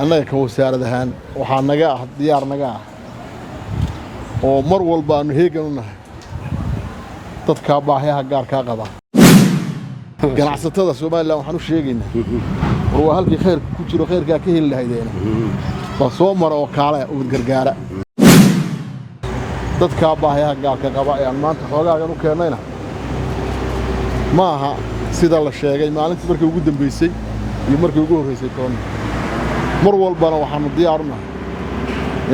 annaga ka wasaaradahaan waxaa naga ah diyaar naga ah oo mar walba aanu heegan u nahay dadka baahiyaha gaarka qaba ganacsatada Soomaaliland waxaan u sheegaynaa war waa halkii khayrku ku jiro khayrka ka heli lahaydeen ba soo maro oo kaale u gargaara dadka baahiyaha gaarka qaba ee maanta xoogaagan u keenayna ma aha sida la sheegay maalintii markii ugu dambeysay iyo markii ugu horeysay toon mar walbana waxaanu diyaar u nahay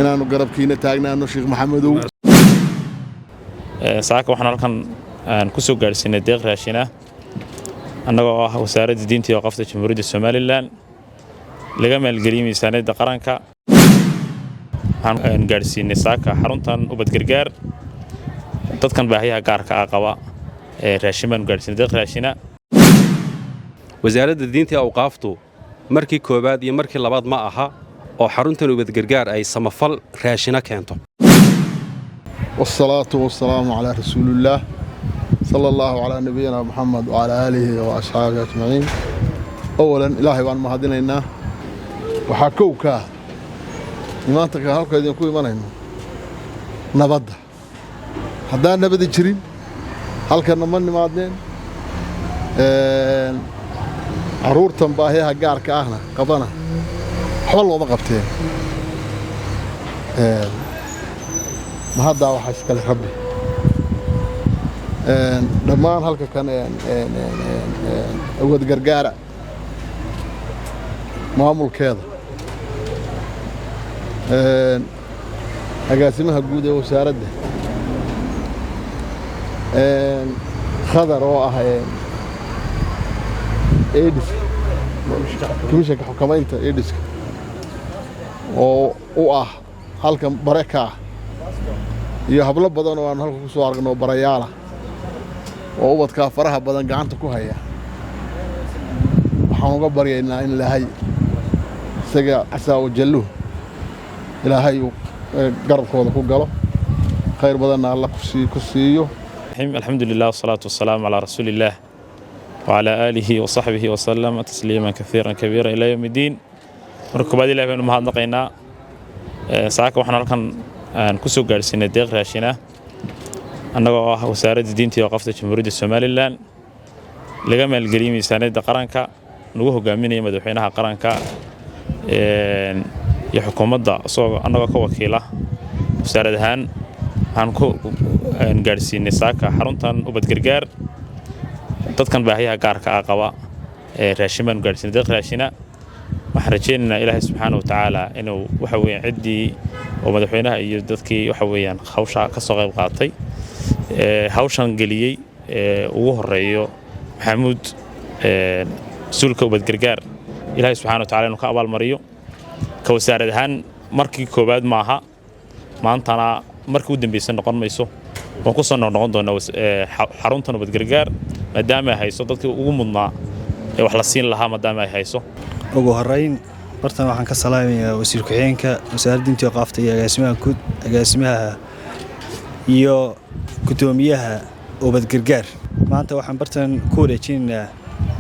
inaanu garabkiina taagnaano Sheekh Maxamedow saaka waxaan halkan ku soo gaarsiinay deeq raashin ah annagoo ah wasaaradda diinta iyo qafta Jamhuuriyadda Soomaaliland laga maalgeliyay miisaaniyadda qaranka waxaan gaarsiinay saaka xaruntan ubad gargaar dadkan baahiyaha gaarka ah qaba raashin baan gaarsiinay deeq raashina wasaaradda diinta iyo awqaaftu markii koobaad iyo markii labaad ma aha oo xaruntan ubad gargaar ay samafal raashina keento والصلاة والسلام على رسول الله صلى الله على نبينا محمد وعلى آله وأصحابه أجمعين أولا إلهي وأن مهدينينا وحكوكا إيمانتك هالك يدين كو إيمانينا نبدا هدان نبدي جرين هالك نمان مادين عرور تنباهيها قارك أهنا قبنا حول وما قبتين ما هذا واحد كله ربي دمان هالك كان أود جرجارة معمول كذا أقاسمها جودة وسارده خضر واه إيدس كمشة حكمين إيدس واه هالك بركة iyo hablo badan oo aan halka ku soo aragno barayaala oo ubadka faraha badan gacanta ku haya waxaan uga baryaynaa in Ilaahay isaga asaaw jallu Ilaahay garabkooda ku galo khayr badan Allah ku siiyo alxamdulillah wasalaatu wasalaamu ala rasuulillah wa ala alihi wa sahbihi wa sallam tasliiman kathiran kabira ila yawmiddin markaba Ilaahay baan mahadnaqaynaa saaka waxaan halkan ku soo gaarsiinay deeq raashin ah annagoo ah wasaaradda diinta iyo qafta Jamhuuriyadda Soomaaliland laga maalgeliyay miisaaniyadda qaranka lagu hogaaminayo madaxweynaha qaranka iyo xukuumadda soo annagoo ka wakiila wasaaradahan waxaan ku gaarsiinay saaka xaruntan ubad gargaar dadkan baahiyaha gaarka ah qaba raashin baan gaarsiinay deeq raashina waxaan rajaynaynaa Ilaahay subxaanahu wa ta'aala inuu waxa weeyaan ciddii oo madaxweynaha iyo dadkii waxa weeyaan hawsha ka soo qayb qaatay hawshan galiyay ugu horeeyo Maxamuud sulka ubad gargaar Ilaahay subxaanahu wa ta'aala inuu ka abaal mariyo ka wasaaradahan markii koobaad ma aha maantana markii u dambeysay noqon mayso oo ku soo noqon doona xaruntan ubad gargaar maadaama ay hayso dadkii ugu mudnaa ee wax la siin lahaa maadaama ay hayso ugu horeyn bartan waxaan ka salaamayaa wasiir ku-xigeenka wasaaradda diinta iyo qaafta iyo agaasimaha iyo gudoomiyaha ubad gargaar maanta waxaan bartan ku wareejinaynaa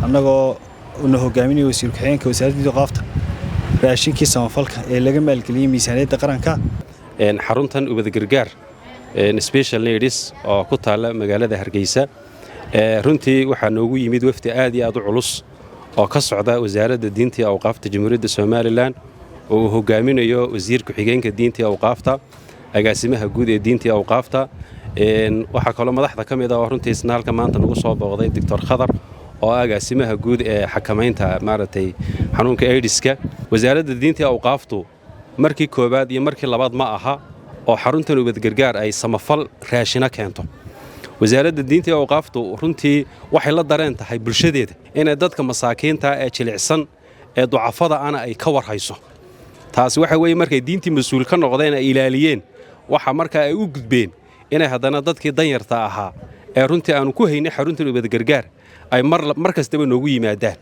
annagoo una hogaaminaya wasiir ku-xigeenka wasaaradda diinta iyo qaafta raashinkii samafalka ee laga maalgeliyay miisaaniyadda qaranka xaruntan ubad gargaar special needs oo ku taala magaalada Hargeysa runtii waxaa noogu yimid wafdi aad iyo aad u culus oo ka socda wasaaradda diinta iyo awqaafta Jamhuuriyadda Soomaaliland oo hogaaminayo wasiir ku-xigeenka diinta iyo awqaafta agaasimaha guud ee diinta iyo awqaafta waxa kale madaxda kamid ah oo runtii isna halka maanta nagu soo booqday Dr. Khadar oo agaasimaha guud ee xakamaynta maaragtay xanuunka AIDS-ka wasaaradda diinta iyo awqaaftu markii koobaad iyo markii labaad ma aha oo xaruntan ubad gargaar ay samafal raashina keento wasaaradda diinta iyo awqaaftu runtii waxay la dareen tahay bulshadeeda inay dadka masaakiinta ee jilicsan ee ducafada ana ay ka warhayso taas waxa weeye markay diintii mas'uul ka noqdeen ay ilaaliyeen waxa marka ay u gudbeen inay haddana dadkii danyarta ahaa ee runtii aanu ku haynay xaruntan ubad gargaar ay mar kastaba noogu yimaadaan